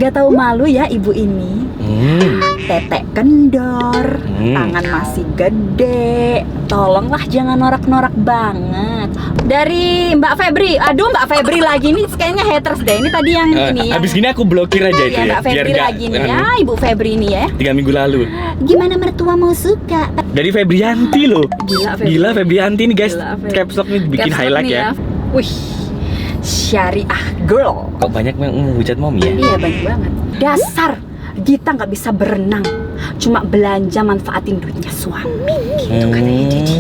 Gak tahu malu ya ibu ini. Tetek kendor, tangan masih gede. Tolonglah jangan norak-norak banget. Dari Mbak Febri. Aduh, Mbak Febri lagi nih kayaknya haters deh. Ini tadi yang ini. Abis gini aku blokir aja itu ya. Mbak Febri lagi nih ya, Ibu Febri ini ya. 3 minggu lalu. Gimana mertua mau suka? Dari Febrianti loh. Gila Febrianti nih guys. Gila, Febri. Caps lock nih bikin Caps lock highlight nih ya. Wih, syariah girl. Kok banyak yang menghujat Mommy ya? Iya banyak banget. Dasar Gita nggak bisa berenang, cuma belanja manfaatin duitnya suami. Gitu katanya Cici.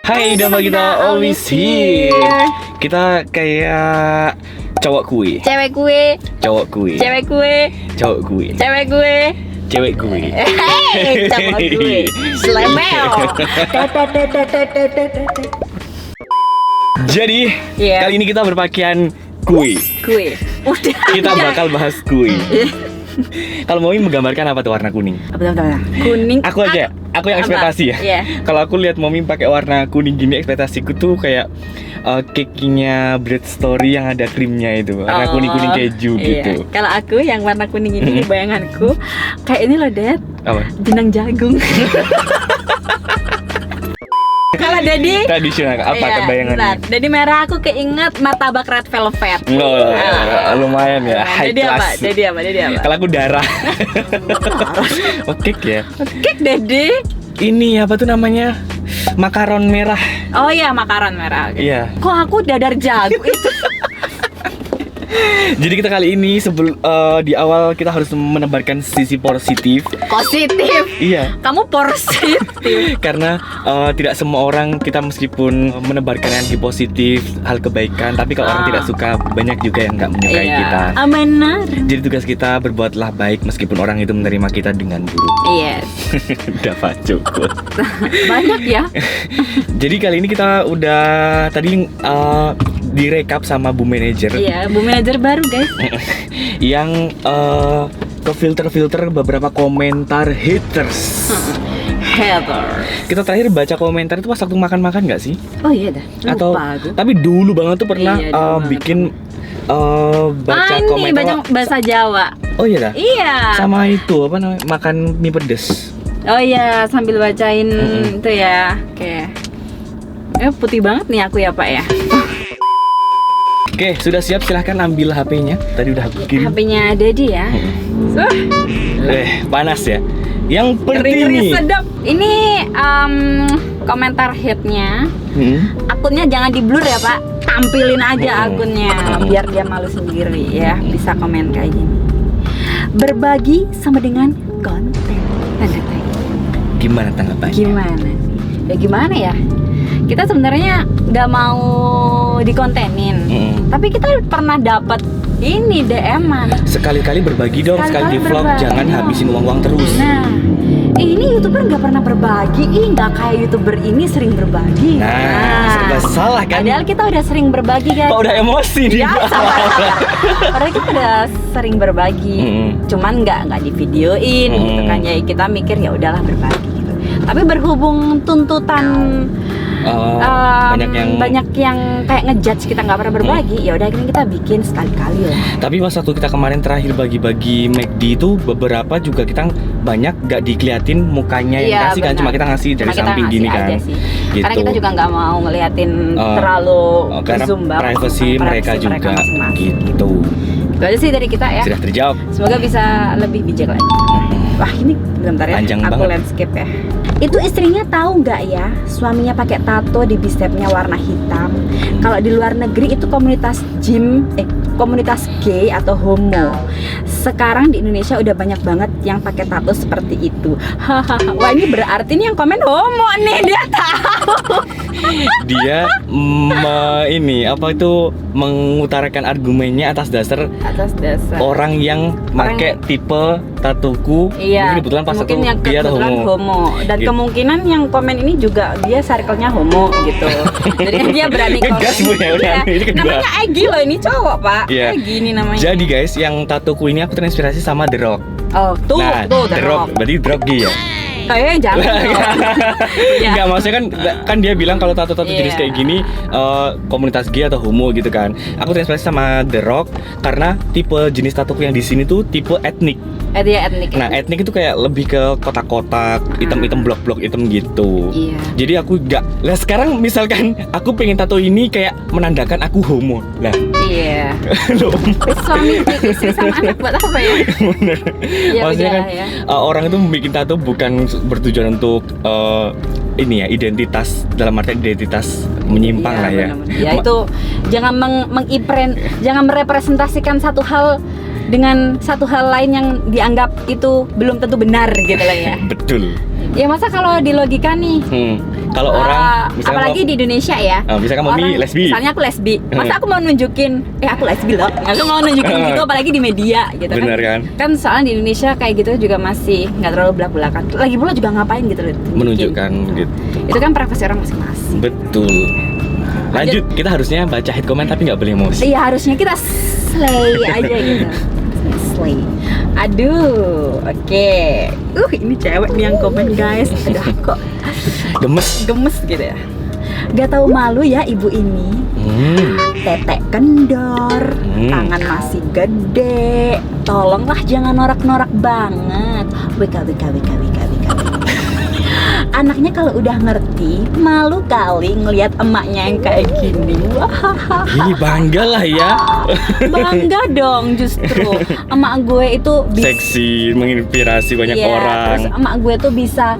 Hai, nama kita always here. Kita kayak cowok kue, Cewek gue, cowok kue, cewek gue, cowok kue, cewek gue. cewek kue. Hei, cowok gue. Slemeo. Jadi Iya. kali ini kita berpakaian kue. Kue. Udah. Kita bakal bahas kue. Kalau Mommy menggambarkan apa tuh warna kuning? Bentar. Kuning. Aku aja, aku yang Apa? ekspektasi ya. Iya. Kalau aku lihat Mommy pakai warna kuning gini, ekspektasiku tuh kayak cake-nya Bread Story yang ada krimnya itu, warna Oh, kuning-kuning keju iya. gitu. Kalau aku yang warna kuning ini bayanganku kayak ini loh, Dad. Apa? Jenang jagung. Kalau Dedi Tradisional apa iya, kebayangannya? bentar. Jadi merah aku keinget martabak red velvet. Lumayan ya, high Dedi apa? class. Dedi apa? Dedi apa? Kalau aku darah. Oke ya. Kek Dedi. Ini apa tuh namanya? Makaron merah. Oh iya, makaron merah. Iya. Kok aku dadar jago itu? Jadi kita kali ini di awal kita harus menebarkan sisi positif. Positif. Iya. Kamu positif. Karena tidak semua orang, kita meskipun menebarkan energi positif, hal kebaikan, tapi kalau orang tidak suka, banyak juga yang nggak menyukai kita. Benar. Jadi tugas kita berbuatlah baik meskipun orang itu menerima kita dengan buruk. Yes. Udah Pak cukup. Banyak ya. Jadi kali ini kita udah tadi direkap sama Bu Manager. Iya, Bu Manager baru guys. Yang ke filter beberapa komentar haters. Heather. Kita terakhir baca komentar itu pas waktu makan-makan nggak sih? Oh iya dah. Lupa Atau aku. tapi dulu banget tuh pernah Iya, dulu banget. bikin baca ini komentar. baca bahasa Jawa. Oh iya dah. Iya. Sama itu apa namanya? Makan mie pedes. Oh iya, sambil bacain itu ya. Oke. Putih banget nih aku ya, Pak ya. Oke, sudah siap, silahkan ambil HP-nya. Tadi udah aku kirim. HP-nya Dedi ya. Panas ya. Yang Ngeri penting sedap. Ini komentar hate-nya. Hmm. Akunnya jangan di-blur ya, Pak. Tampilin aja akunnya biar dia malu sendiri ya. Bisa komen kayak gini. Berbagi sama dengan konten. Tanda tanya. Gimana tanggapannya? Gimana sih? Ya gimana ya? Kita sebenarnya nggak mau dikontenin, tapi kita pernah dapat ini DM-an. Sekali-kali berbagi dong, sekali di vlog, berbagi jangan dong. habisin uang terus. Nah, ini YouTuber nggak pernah berbagi, nggak kayak YouTuber ini sering berbagi. Serba salah kan? Padahal kita udah sering berbagi guys. Kok udah emosi nih? Ya, sabar. Padahal kita udah sering berbagi, cuman nggak di videoin gitu kan. Ya kita mikir ya udahlah berbagi gitu. Tapi berhubung tuntutan banyak yang kayak ngejudge kita nggak pernah berbagi, ya udah akhirnya kita bikin sekali-kali lah. Tapi pas waktu kita kemarin terakhir bagi-bagi McD itu beberapa juga kita banyak nggak dikeliatin mukanya yang Iya, kasih kan, benar. cuma kita ngasih dari Cuma kita samping ngasih gini aja kan. sih. Gitu. Karena kita juga nggak mau ngeliatin terlalu karena zoom banget. privacy mereka juga masing-masing. gitu. Itu aja sih dari kita ya. Sudah terjawab. Semoga bisa lebih bijak lagi. Wah ini bentar ya, Panjang aku banget. landscape ya. Itu istrinya tahu nggak ya, suaminya pakai tato di bicepnya warna hitam. Kalau di luar negeri itu komunitas komunitas gay atau homo. Sekarang di Indonesia udah banyak banget yang pakai tato seperti itu. Hahaha. Wah ini berarti nih yang komen homo nih, dia tahu. Dia ini apa itu mengutarakan argumennya atas dasar orang yang pakai tipe tatuku. Iya, Mungkin kebetulan pas mungkin itu yang dia kebetulan homo. Dan Gitu. kemungkinan yang komen ini juga dia circle-nya homo gitu. Jadi dia berani komen. Ngegas Bu, ya udah, Iya. ini kedua. Namanya Egi loh, ini cowok Pak. Iya. Egi ini namanya. Jadi guys, yang tatuku ini aku terinspirasi sama The Rock. Oh tuh, Nah, tuh The Rock, berarti The Rock gay ya? Kayaknya jangan dong. Iya. Enggak, maksudnya kan dia bilang kalau tato-tato jenis kayak gini komunitas gay atau homo gitu kan. Aku terinspirasi sama The Rock karena tipe jenis tato yang di sini tuh tipe etnik. Dia etnik. Nah, etnik itu kayak lebih ke kotak-kotak, hitam-hitam, blok-blok hitam gitu. Iya. Jadi aku enggak. Lah sekarang misalkan aku pengen tato ini kayak menandakan aku homo. Lah. Iya. Loh. Suami istri sama anak buat apa ya? Bener. Ya, Maksudnya kan udah ya. orang itu bikin tato bukan bertujuan untuk ini ya, identitas, dalam artian identitas menyimpang lah ya. Bener-bener. Ya itu jangan jangan merepresentasikan satu hal dengan satu hal lain yang dianggap itu belum tentu benar gitu lah ya. Betul. Ya masa kalau di logika nih, kalau orang misalnya apalagi di Indonesia ya, misalkan Mami lesbi. Misalnya aku lesbi, masa aku mau nunjukin, aku lesbi loh, aku mau nunjukin gitu, apalagi di media gitu. Bener kan? Kan soalnya di Indonesia kayak gitu juga masih nggak terlalu belak-belakan. Lagi pula juga ngapain gitu loh, Menunjukkan gitu. Itu kan privasi orang masing-masing. Betul. Lanjut, kita harusnya baca hate comment tapi nggak boleh emosi. Iya, harusnya kita slay aja gitu. Slay. Aduh, oke. Ini cewek nih yang komen guys. Aduh, kok gemes gitu ya. Gak tahu malu ya ibu ini. Tetek kendor, tangan masih gede. Tolonglah jangan norak-norak banget. WK. Anaknya kalau udah ngerti, malu kali ngelihat emaknya yang kayak gini. Wah. Ih, bangga lah ya. Bangga dong justru. Emak gue itu Seksi, menginspirasi banyak orang. Terus emak gue tuh bisa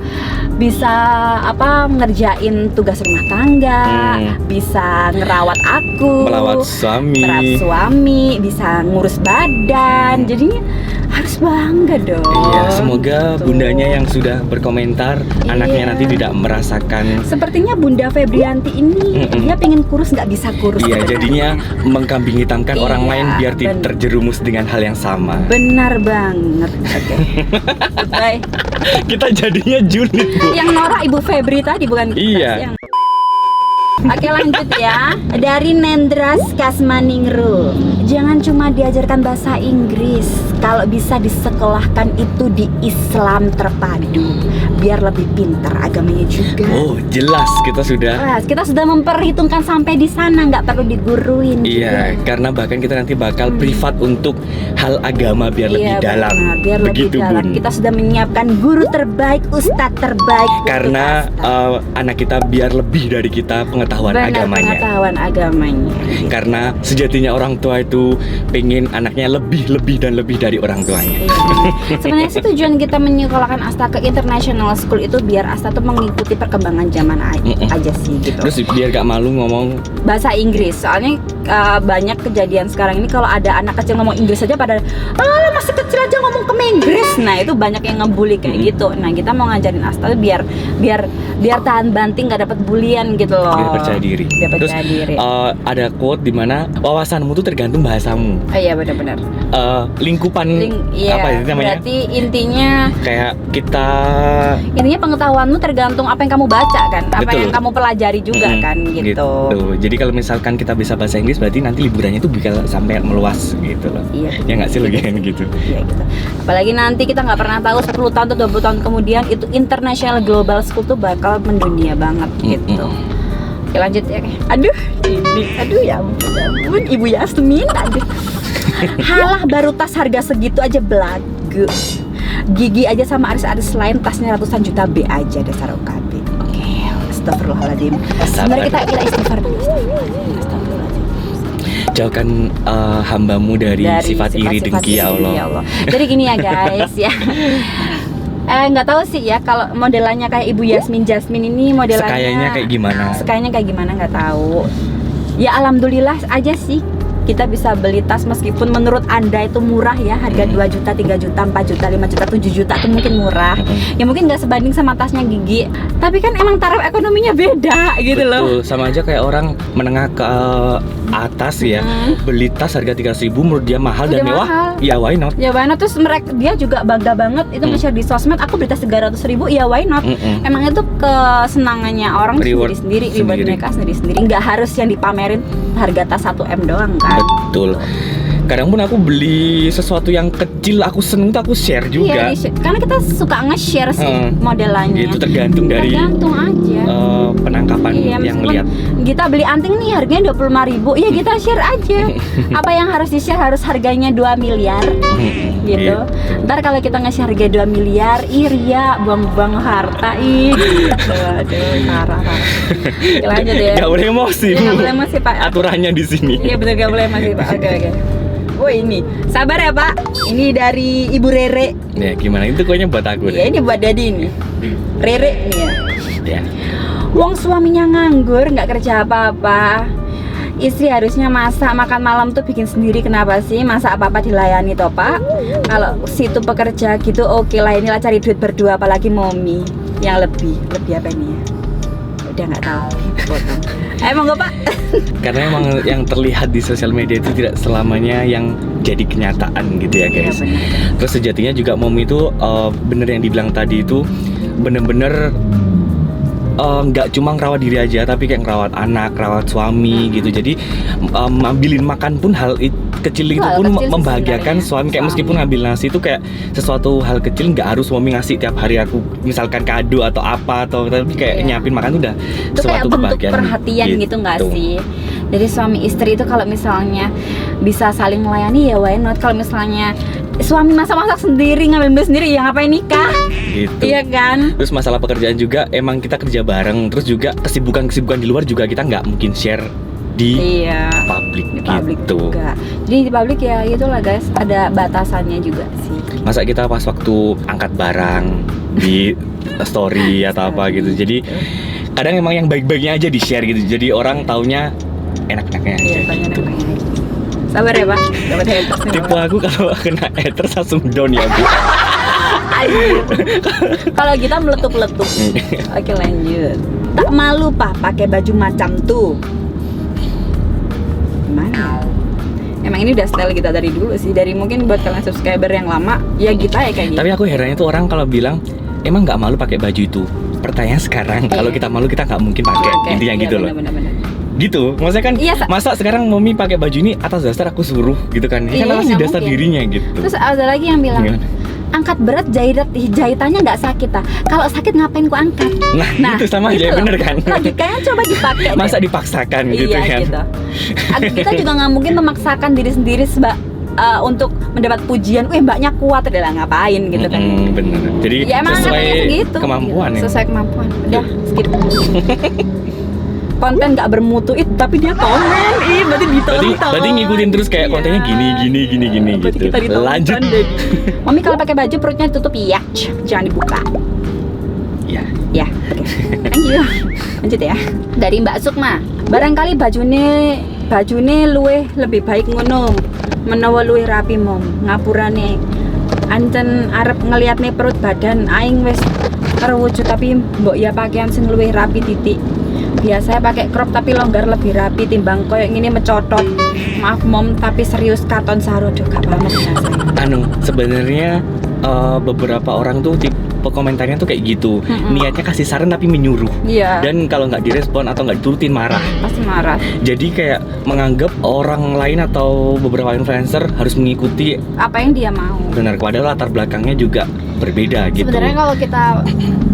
ngerjain tugas rumah tangga, bisa ngerawat aku, Merawat suami, bisa ngurus badan. Jadinya harus bangga dong. Iya, semoga bundanya yang sudah berkomentar anaknya nanti tidak merasakan. Sepertinya Bunda Febrianti ini dia pengen kurus nggak bisa kurus. Iya, jadinya mengkambing hitamkan orang lain biar tidak terjerumus dengan hal yang sama. Benar banget. Oke. Bye. Kita jadinya julid, Bu. Yang norak Ibu Febri tadi bukan kita. Iya. Oke, lanjut ya. Dari Nendras Kasmaningru. Jangan cuma diajarkan bahasa Inggris, kalau bisa disekolahkan itu di Islam terpadu, biar lebih pintar agamanya juga. Oh, jelas kita sudah memperhitungkan sampai di sana, nggak perlu diguruin. Iya, juga. karena bahkan kita nanti bakal privat untuk hal agama biar lebih dalam. Benar, biar begitu, lebih dalam. Bun. Kita sudah menyiapkan guru terbaik, ustadz terbaik. Karena anak kita biar lebih dari kita pengetahuan agamanya. Pengetahuan agamanya. Karena sejatinya orang tua itu pengen anaknya lebih dan lebih dari orang tuanya. Iya. Sebenarnya sih tujuan kita menyekolahkan Asta ke international school itu biar Asta tuh mengikuti perkembangan zaman aja sih gitu. Terus biar gak malu ngomong bahasa Inggris. Soalnya banyak kejadian sekarang ini kalau ada anak kecil ngomong Inggris aja pada masih kecil aja ngomong ke Inggris. Nah, itu banyak yang ngebully kayak gitu. Nah, kita mau ngajarin Asta tuh biar tahan banting, nggak dapat bulian gitu loh. Biar percaya diri. Terus ada quote di mana wawasanmu tuh tergantung bahasamu. Iya, benar-benar. Lingkupan apa itu namanya? Berarti intinya kayak kita pengetahuanmu tergantung apa yang kamu baca kan, apa yang kamu pelajari juga kan gitu. Jadi kalau misalkan kita bisa bahasa Inggris berarti nanti liburannya tuh bisa sampai meluas gitu loh. Iya. Ya nggak sih gitu. Iya gitu. Apalagi nanti kita nggak pernah tahu 10 tahun atau 20 tahun kemudian itu international global school tuh bakal mendunia banget gitu. Oke, lanjut ya. Aduh ya ampun Ibu Yasmin, aduh. Halah baru tas harga segitu aja belagu. Gigi aja sama aris-aris lain tasnya ratusan juta B aja dasar OKB. Oke, astagfirullahaladzim. Sebenarnya kita istighfar dulu. Jauhkan hambamu dari sifat iri dengki ya Allah. Jadi gini ya guys ya. Nggak tahu sih ya kalau modelannya kayak Ibu Jasmine ini modelannya sekayanya kayak gimana nggak tahu. Ya alhamdulillah aja sih kita bisa beli tas meskipun menurut Anda itu murah ya, harga 2 juta, 3 juta, 4 juta, 5 juta, 7 juta itu mungkin murah. Ya mungkin nggak sebanding sama tasnya Gigi, tapi kan emang taraf ekonominya beda gitu. Betul, loh. Sama aja kayak orang menengah ke atas ya, beli tas harga 300.000 menurut dia mahal dan mewah. Ya why not? Ya why not, terus dia juga bangga banget itu nge-share di sosmed, aku beli tas 300.000, ya why not? Emang itu kesenangannya orang sendiri-sendiri, reward mereka sendiri-sendiri, nggak harus yang dipamerin harga tas 1M doang kan. Betul. Kadang pun aku beli sesuatu yang kecil aku seneng tuh aku share juga. Iya, karena kita suka nge-share sih modelannya. Itu tergantung dari aja. penangkapan Iya, yang meskipun lihat. kita beli anting nih harganya 25.000, ya kita share aja. Apa yang harus di-share harus harganya 2 miliar gitu. Ntar kalau kita nge-share harga 2 miliar, ria, buang-buang harta, gitu. Aduh, parah. Lanjut ya. Gak boleh emosi. Iya, nggak boleh emosi, Pak. Aturannya di sini. Iya betul, gak boleh emosi, Pak. Oke. Oh ini, sabar ya Pak. Ini dari Ibu Rere. Ya gimana itu kayaknya buat aku Iya, deh. ini buat Dadi nih. Rere nih ya. Ya. Wong suaminya nganggur, nggak kerja apa-apa. Istri harusnya masak, makan malam tuh bikin sendiri. Kenapa sih masak apa-apa dilayani toh Pak? Kalau situ pekerja gitu oke lah, inilah cari duit berdua, apalagi mommy yang lebih apa ini ya? Udah nggak tahu. Potong. Emang nggak Pak? Karena emang yang terlihat di sosial media itu tidak selamanya yang jadi kenyataan gitu ya guys. Iya, benar. Terus sejatinya juga mom itu bener yang dibilang tadi itu bener-bener nggak cuma ngerawat diri aja, tapi kayak ngerawat anak, ngerawat suami gitu. Jadi ngambilin makan pun hal kecil itu Hal pun kecil sih membahagiakan sebenarnya. suami. Kayak meskipun ngambil nasi itu kayak sesuatu hal kecil, nggak harus suami ngasih tiap hari aku misalkan kado atau apa, atau tapi kayak Iya. nyiapin makan tuh udah Itu kayak suatu bentuk kebahagiaan perhatian gitu nggak sih? Dari suami istri itu kalau misalnya bisa saling melayani ya why not. Kalau misalnya suami masak-masak sendiri, ngambil beli sendiri, ya ngapain nikah? Gitu. Iya kan? Terus masalah pekerjaan juga emang kita kerja bareng, terus juga kesibukan-kesibukan di luar juga kita nggak mungkin share di Iya. publik Di publik gitu. juga. Jadi di publik ya itulah guys, ada batasannya juga sih. Masa kita pas waktu angkat barang di story atau apa gitu. Jadi kadang emang yang baik-baiknya aja di share gitu. Jadi orang taunya enak-enaknya aja Iya, gitu. Sabar ya Pak, dapat haters nih, Tipe Pak. aku kalau kena haters langsung down ya Bu. Kalau kita meletup-letup. Oke lanjut. Tak malu Pak pakai baju macam tuh. Gimana? Emang ini udah style kita dari dulu sih. Dari mungkin buat kalian subscriber yang lama, ya kita ya kayak gitu. Tapi aku herannya tuh orang kalau bilang emang nggak malu pakai baju itu. Pertanyaan sekarang, Iya. kalau kita malu kita nggak mungkin pakai. Oke, Intinya iya, gitu loh. bener-bener. Gitu, maksudnya kan Iya, masa sekarang mami pakai baju ini atas dasar aku suruh gitu kan? Ini Iya, kan masih nggak dasar mungkin. dirinya gitu. Terus ada lagi yang bilang, Gimana? angkat berat jahitannya nggak sakit ah. Kalau sakit ngapain ku angkat? Nah, itu sama aja gitu loh. bener kan? Logikanya coba dipakai. Masa deh. dipaksakan gitu Iya kan? gitu. Kita juga nggak mungkin memaksakan diri sendiri untuk mendapat pujian. Mbaknya kuat adalah ngapain gitu kan? Bener. Jadi Ya emang sesuai namanya segitu. kemampuan ya. Sesuai kemampuan. Udah skip. Konten nggak bermutu tapi dia komen. Berarti ditonton. Berarti ngikutin terus kayak Iya. kontennya gini Berarti gitu. kita ditonton Lanjut. deh. Mami kalau pakai baju perutnya ditutup ya, jangan dibuka. Ya. Ya, oke. Thank you. Lanjut ya. Dari Mbak Sukma. Barangkali bajune luweh lebih baik ngono. Menawa luwih rapi mom. Ngapurane. Ancen arep ngeliatne perut badan aing wis terwujud tapi mbok ya pakaian sing luwih rapi titik. Biasanya pakai crop tapi longgar lebih rapi timbang koyo ngene mecotot. Maaf mom tapi serius katon sarodo gak paham bahasa. Sebenarnya beberapa orang tuh tipe komentarnya tuh kayak gitu. Niatnya kasih saran tapi menyuruh. Iya. Dan kalau nggak direspon atau nggak diturutin marah. Pasti marah. Jadi kayak menganggap orang lain atau beberapa influencer harus mengikuti Apa yang dia mau? benar, padahal latar belakangnya juga berbeda gitu. Sebenarnya kalau kita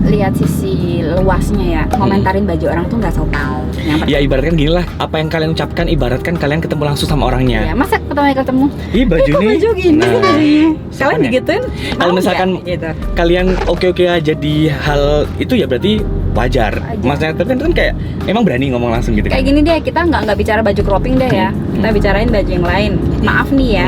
lihat sisi luasnya ya, komentarin baju orang tuh nggak sopan. Yang Ya ibaratkan gini lah, apa yang kalian ucapkan ibaratkan kalian ketemu langsung sama orangnya. ya, masa ketemu Ih baju kok nih. baju gini sih bajunya. siapa Kalian nih? digituin? Kalau mau misalkan nggak? gitu. kalian oke-oke aja di hal itu ya berarti wajar. Maksudnya tapi kan kayak emang berani ngomong langsung gitu kan. Kayak gini deh, kita nggak bicara baju cropping deh ya. Kita bicarain baju yang lain. Maaf nih ya,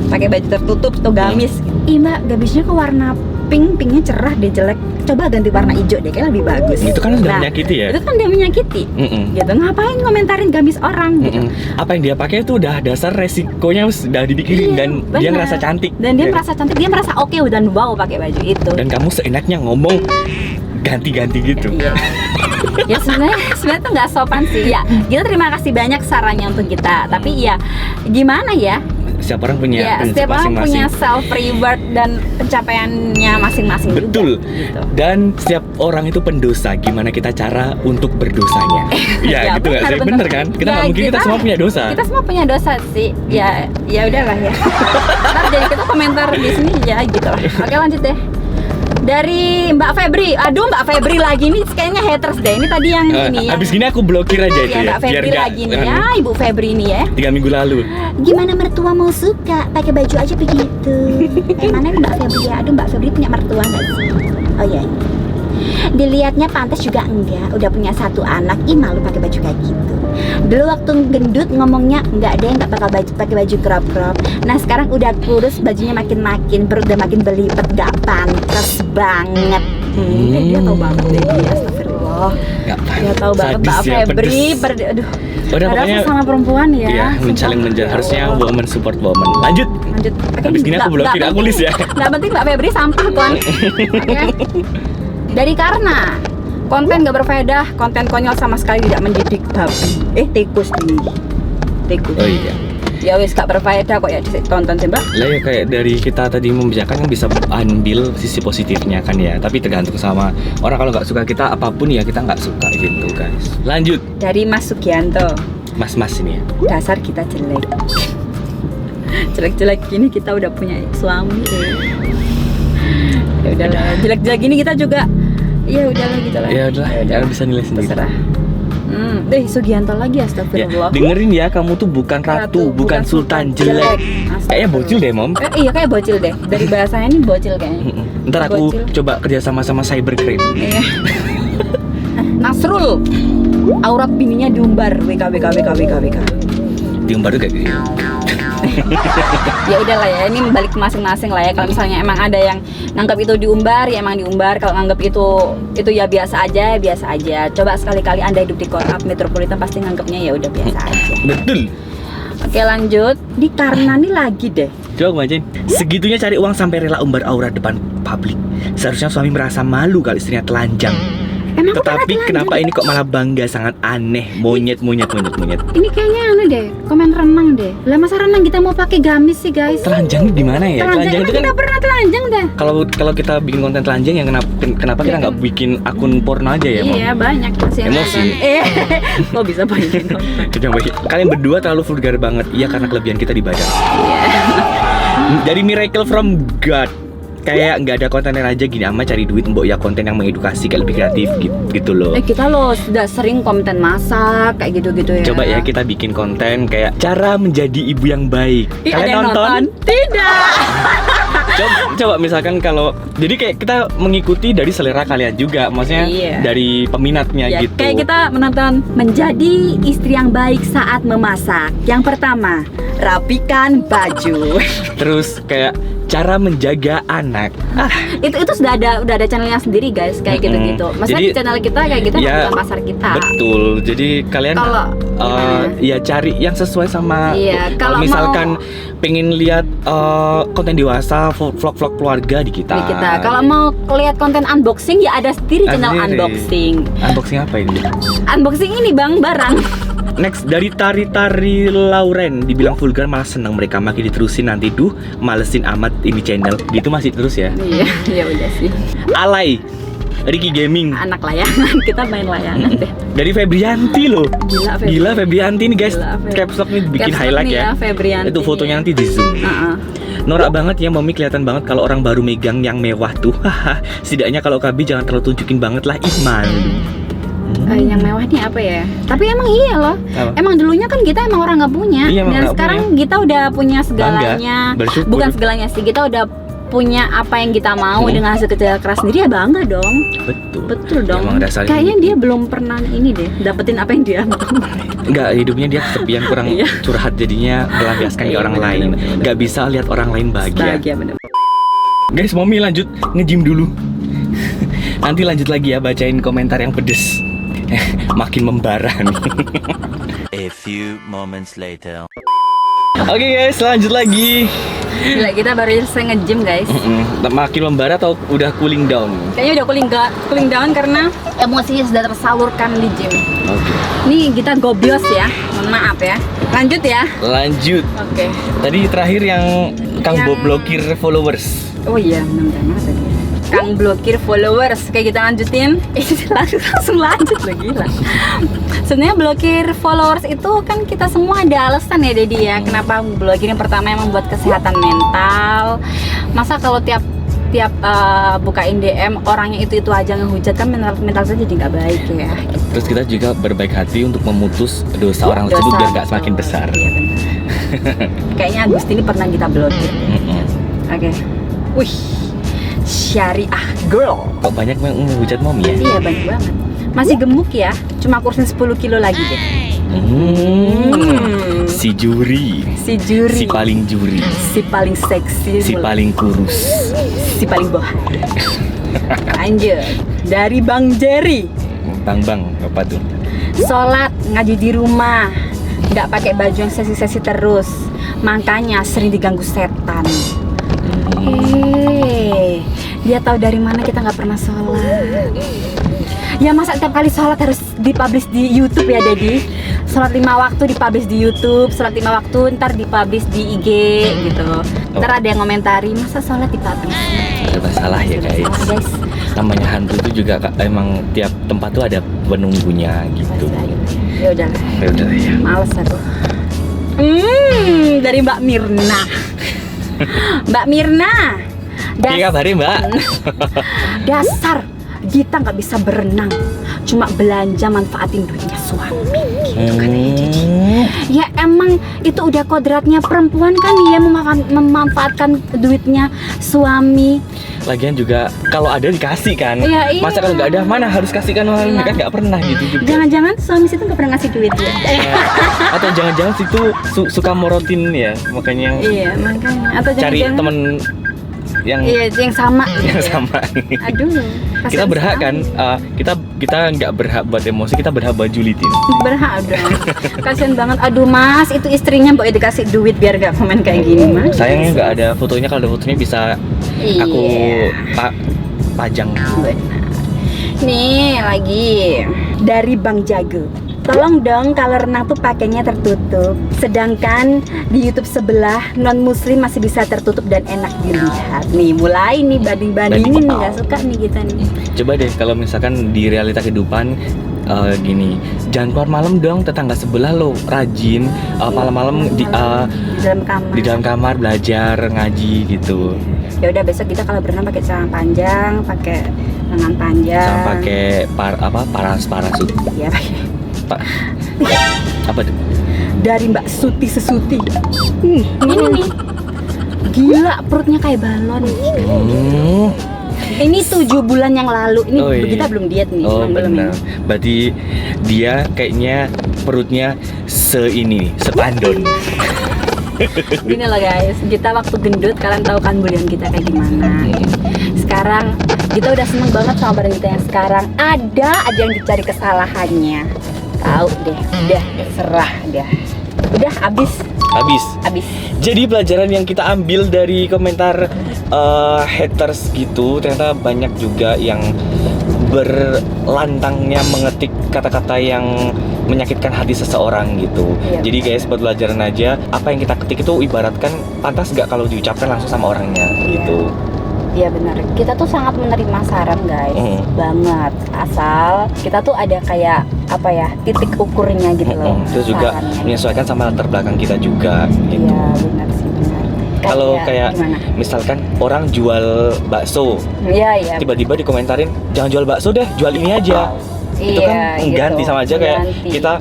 pakai baju tertutup atau gamis. Ih mbak, gamisnya ke warna pink, pinknya cerah deh jelek. Coba ganti warna hijau deh, kayak lebih bagus. Itu kan udah Nah, menyakiti ya. Itu kan dia menyakiti. Gitu, ngapain ngomentarin gamis orang gitu. Apa yang dia pakai itu udah dasar resikonya udah dipikirin Iya, dan dia benar. ngerasa cantik. Dan dia Ya. merasa cantik, dia merasa oke dan wow pakai baju itu. Dan kamu seenaknya ngomong ganti-ganti gitu. Iya. Ya sebenarnya tuh nggak sopan sih. Ya, kita terima kasih banyak sarannya untuk kita. Tapi ya gimana ya? setiap orang punya Ya, prinsip setiap orang masing-masing. punya self reward dan pencapaiannya masing-masing Betul. juga. Gitu. Dan setiap orang itu pendosa. Gimana kita cara untuk berdosanya? Ya, gitu nggak sih? Bener kan? Kita nggak mungkin kita semua punya dosa. Kita semua punya dosa sih. Ya, ya udahlah ya. Ntar jadi kita komentar di sini ya gitu lah. Oke, lanjut deh. Dari Mbak Febri. Aduh, Mbak Febri lagi nih kayaknya haters deh. Ini tadi yang ini. Habis gini aku blokir aja itu ya, ya. Mbak Febri nggak, lagi nih ya, Ibu Febri nih ya. 3 minggu lalu. Gimana mertua mau suka pakai baju aja begitu? Mana nih Mbak Febri ya? Aduh, Mbak Febri punya mertua nggak sih? Oh iya. Dilihatnya pantas juga enggak, udah punya 1 anak, ih malu pakai baju kayak gitu. Dulu waktu gendut ngomongnya enggak deh, enggak bakal pakai baju crop. Nah sekarang udah kurus, bajunya makin perut udah makin berlipat, enggak pantas banget. Dia tahu banget deh dia, astagfirullah. Dia tahu banget Mbak Sadis ya, Febri. pedes. Aduh. Udah Padahal pokoknya sama perempuan ya. Iya, saling menjaga. Harusnya woman support woman. Lanjut. Habis gini aku blokir, aku list ya. Nggak penting Mbak Febri sampah tuan. Oke. Dari Karna, konten gak berfaedah, konten konyol sama sekali tidak mendidik babi. Tikus nih. Tikus. Oh iya. Ya wis gak berfaedah kok ya ditonton sih Mbak. Lah ya kayak dari kita tadi membicarakan kan bisa ambil sisi positifnya kan ya. Tapi tergantung sama orang, kalau nggak suka kita apapun ya kita nggak suka gitu guys. Lanjut. Dari Mas Sugianto, Mas ini ya. dasar kita jelek. Jelek-jelek gini kita udah punya suami. Ya udahlah, jelek-jelek gini kita juga. Ya udahlah gitu lah. Ya udahlah, ya bisa nilai sendiri. Terserah. Sugianto lagi Ya, astagfirullah. dengerin ya, kamu tuh bukan ratu, bukan sultan jelek. Kayaknya bocil deh, Mom. Iya kayak bocil deh. Dari bahasanya ini bocil kayaknya. Ntar aku Bocil. coba kerja sama cybercrime. Iya. Nasrul, aurat bininya diumbar. WK. Diumbar juga gitu. Ya udahlah ya, ini balik ke masing-masing lah ya. Kalau misalnya emang ada yang nganggap itu diumbar, ya emang diumbar. Kalau nganggap itu ya biasa aja. Coba sekali-kali Anda hidup di kota metropolitan pasti nganggapnya ya udah biasa aja. Betul. Oke lanjut, di Karna nih lagi deh. Coba aku bacain. Segitunya cari uang sampai rela umbar aurat depan publik. Seharusnya suami merasa malu kalau istrinya telanjang. Emang aku Tetapi pernah kenapa ini kok malah bangga, sangat aneh. Monyet. Ini kayaknya aneh deh, komen renang deh. Lah masa renang kita mau pakai gamis sih guys? Telanjang di mana ya? Telanjang itu kita pernah telanjang deh. kalau kita bikin konten telanjang yang kenapa kita nggak bikin akun porno aja ya, Mom? Iya banyak sih yang Emosi. nonton. Kok bisa banyak yang nonton? Coba, kalian berdua terlalu vulgar banget. Iya, karena kelebihan kita di badan. Iya. Dari Miracle from God. Kayak nggak ada konten aja gini ama cari duit, mbok ya konten yang mengedukasi kayak lebih kreatif gitu loh. Kita loh sudah sering konten masak kayak gitu-gitu ya. Coba ya kita bikin konten kayak cara menjadi ibu yang baik. Ih, ada Kalian yang nonton? Tidak. Coba misalkan kalau jadi kayak kita mengikuti dari selera kalian juga, maksudnya Iya. dari peminatnya Ya, gitu. kayak kita menonton menjadi istri yang baik saat memasak. Yang pertama, rapikan baju. Terus kayak cara menjaga anak. itu sudah ada channelnya sendiri guys, kayak gitu-gitu. Maksudnya Jadi, di channel kita kayak gitu ya, bukan pasar kita. Betul. Jadi kalian Kalau ya cari yang sesuai sama. Iya, kalau misalkan pengen lihat konten dewasa, vlog-vlog keluarga di kita. Kalau mau lihat konten unboxing ya ada sendiri channel Sendiri. unboxing. Unboxing apa ini? Unboxing ini bang barang. Next dari Tari Lauren, dibilang vulgar malah seneng mereka, makin diterusin nanti malesin amat ini channel. Gitu masih terus ya. Iya, ya udah sih. Alay Ricky Gaming. Anak layangan, kita main layangan deh. Dari Febrianti loh. Gila Febrianti nih guys. Gila, Caps lock nih bikin Caps lock highlight nih ya. Febrianti Itu fotonya nih. nanti di zoom. Norak banget ya, Mami kelihatan banget kalau orang baru megang yang mewah tuh. Haha. Setidaknya kalau KB jangan terlalu tunjukin banget lah, Iman. Yang mewah nih apa ya? Tapi emang iya loh. Apa? Emang dulunya kan kita emang orang nggak punya. Iya, emang Dan nggak sekarang kita udah punya segalanya. bersyukur. Bukan segalanya sih, kita udah punya apa yang kita mau dengan hasil kerja keras sendiri ya bangga dong. Betul dong. Emang dasarnya Kayaknya gitu. dia belum pernah ini deh dapetin apa yang dia mau. Enggak, hidupnya dia kesepian, kurang Iya. curhat, jadinya melampiaskan ke Iya, orang bener, lain. bener. Nggak bisa lihat orang lain bahagia. bener. Guys, Mami lanjut nge-gym dulu. Nanti lanjut lagi ya bacain komentar yang pedes. Makin membara nih. A few moments later. Oke guys, lanjut lagi. Gila, kita baru selesai nge-gym guys. Makin membara atau udah cooling down? Kayaknya udah cooling down karena emosinya sudah tersalurkan di gym. Oke. Nih kita gobios ya, mohon maaf ya. Lanjut ya. Lanjut. Oke. Tadi terakhir yang Kang Yang- Bob blokir followers. Oh iya, benar-benar tadi. Kang blokir followers. Kayak kita lanjutin. Langsung lanjut lagi lah. Sebenarnya blokir followers itu kan kita semua ada alasan ya Dedi ya. Kenapa blokir? Yang pertama emang buat kesehatan mental. Masa kalau tiap bukain DM orangnya itu aja ngehujat kan mental saya jadi nggak baik ya. Terus kita juga berbaik hati untuk memutus dosa orang tersebut biar nggak semakin besar. Iya benar. Kayaknya Agustini pernah kita blokir. Oke. Wih, syariah girl. Kok banyak yang menghujat Mom ya? Iya banyak banget. Masih gemuk ya, cuma kursin 10 kilo lagi deh. Si juri, Si juri, si paling juri, si paling seksi, si paling kurus. si paling bohong. Lanjut, dari Bang Jerry. Bang, apa tuh? Sholat ngaji di rumah, nggak pakai baju yang sesi-sesi terus, makanya sering diganggu setan. Dia tahu dari mana kita nggak pernah sholat. Ya masa tiap kali sholat harus dipublish di YouTube ya Dedi? Sholat 5 waktu dipublish di YouTube, sholat 5 waktu ntar dipublish di IG gitu. Ntar ada yang komentari, masa sholat dipublish? Serba salah ya Serba guys. salah, guys. Namanya hantu itu juga emang tiap tempat tuh ada penunggunya gitu. Ya udah, Ya udah ya. males aku. Dari Mbak Mirna. Mbak Mirna. Iya kabarin Mbak. Dasar Gita nggak bisa berenang, cuma belanja manfaatin duitnya suami. Ya emang itu udah kodratnya perempuan kan, dia memanfaatkan duitnya suami. Lagian juga kalau ada dikasih kan. Iya, iya. Masa kalau nggak ada mana harus kasihkan uang Iya. kan nggak pernah gitu juga. Jangan-jangan suami situ nggak pernah ngasih duit ya? Atau jangan-jangan situ suka morotin ya makanya Iya makanya. Atau cari jangan-jangan temen yang iya yang sama. yang gitu ya. sama. Aduh. Kita kasihan berhak kan, sekali. kita nggak berhak buat emosi, kita berhak buat julitin. Berhak dong. Kasian banget. Aduh mas, itu istrinya boleh dikasih duit biar gak komen kayak gini mas. Sayangnya nggak ada fotonya, kalau ada fotonya bisa aku Iya. pajang. Benar. Nih lagi dari Bang Jago. Tolong dong kalau renang tuh pakainya tertutup. Sedangkan di YouTube sebelah non muslim masih bisa tertutup dan enak dilihat. Nih mulai nih banding-bandingin, nggak suka nih kita nih. Coba deh kalau misalkan di realita kehidupan gini, jangan keluar malam dong, tetangga sebelah lo rajin malam-malam Di dalam kamar. di dalam kamar belajar ngaji gitu. Ya udah besok kita kalau berenang pakai celana panjang, pakai lengan panjang. Sama pakai parasut. Ya pakai. Pak. Apa tuh? Dari Mbak Suti Sesuti. Ini nih. Gila perutnya kayak balon. Ini 7 bulan yang lalu. Ini Oh, iya. kita belum diet nih. Oh belum benar. Berarti dia kayaknya perutnya sepandon. Gini loh guys, kita waktu gendut kalian tahu kan bulian kita kayak gimana. Sekarang kita udah seneng banget sama badan kita yang sekarang. Ada aja yang dicari kesalahannya. Tahu deh, udah serah dah. Udah habis. Jadi pelajaran yang kita ambil dari komentar haters gitu, ternyata banyak juga yang berlantangnya mengetik kata-kata yang menyakitkan hati seseorang gitu. Iya. Jadi guys, buat pelajaran aja, apa yang kita ketik itu ibaratkan pantas gak kalau diucapkan langsung sama orangnya gitu. Iya benar. Kita tuh sangat menerima saran guys, banget. Asal kita tuh ada kayak apa ya, titik ukurnya gitu loh. Terus juga sarannya. menyesuaikan sama latar belakang kita juga gitu. Iya benar sih benar. Kalau kayak gimana? misalkan orang jual bakso, Iya. tiba-tiba dikomentarin jangan jual bakso deh, jual ini aja. Itu kan mengganti, gitu. sama aja kayak Mengganti. kita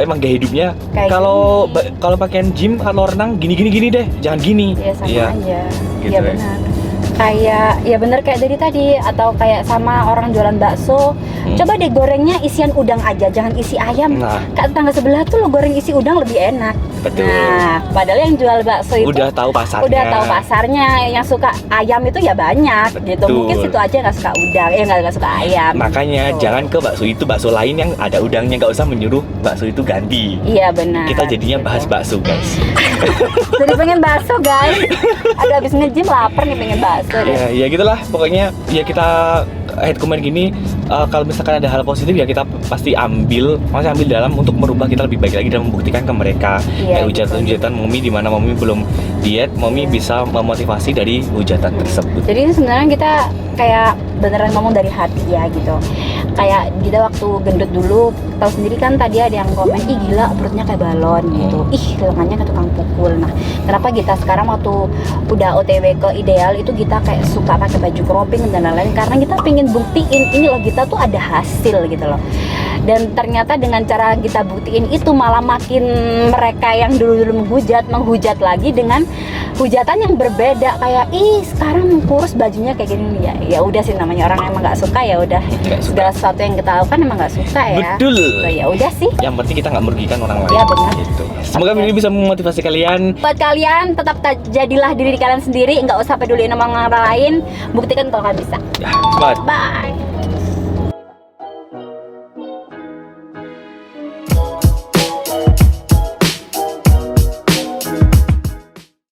emang gaya hidupnya Kayak kalau gini. kalau pakaian gym, kalau renang gini deh, jangan gini. Iya sama Iya, aja. gitu Iya ya. benar. Kayak Iya bener kayak dari tadi, atau kayak sama orang jualan bakso, coba deh gorengnya isian udang aja, jangan isi ayam. Nah. Kayak tetangga sebelah tuh lo goreng isi udang lebih enak. Betul. Nah, padahal yang jual bakso itu Udah tahu pasarnya. udah tahu pasarnya. Yang suka ayam itu ya banyak gitu. Betul. Mungkin situ aja nggak suka udang, ya nggak suka ayam. Makanya Gitu. jangan ke bakso itu, bakso lain yang ada udangnya, nggak usah menyuruh bakso itu ganti. Iya benar. Kita jadinya bahas bakso, guys. Jadi pengen bakso guys. Ada habis nge-gym lapar nih pengen bakso deh. Ya gitulah pokoknya, ya kita head comment gini, kalau misalkan ada hal positif ya kita pasti masih ambil dalam untuk merubah kita lebih baik lagi dan membuktikan ke mereka. Iya, Kayak hujatan-hujatan Momi di mana Momi belum diet, Momi bisa memotivasi dari hujatan tersebut. Jadi sebenarnya kita kayak beneran ngomong dari hati ya gitu. Kayak kita waktu gendut dulu, tahu sendiri kan tadi ada yang komen, ih gila perutnya kayak balon gitu, ih lengannya kayak tukang pukul. Nah kenapa kita sekarang waktu udah OTW ke Ideal itu kita kayak suka pakai baju cropping dan lain-lain, karena kita pengen buktiin ini loh kita tuh ada hasil gitu loh. Dan ternyata dengan cara kita buktiin itu malah makin mereka yang dulu-dulu menghujat lagi dengan hujatan yang berbeda, kayak ih sekarang kurus bajunya kayak gini. Ya udah sih, namanya orang emang nggak suka ya udah, Nggak suka. segala sesuatu yang kita lakukan emang nggak suka ya. Betul. So, ya udah sih. Yang penting kita nggak merugikan orang lain. Ya, benar. Gitu. Semoga Oke. video ini bisa memotivasi kalian. Buat kalian tetap jadilah diri kalian sendiri, nggak usah peduliin sama orang lain, buktikan kalau kalian bisa. Ya, semangat. Bye.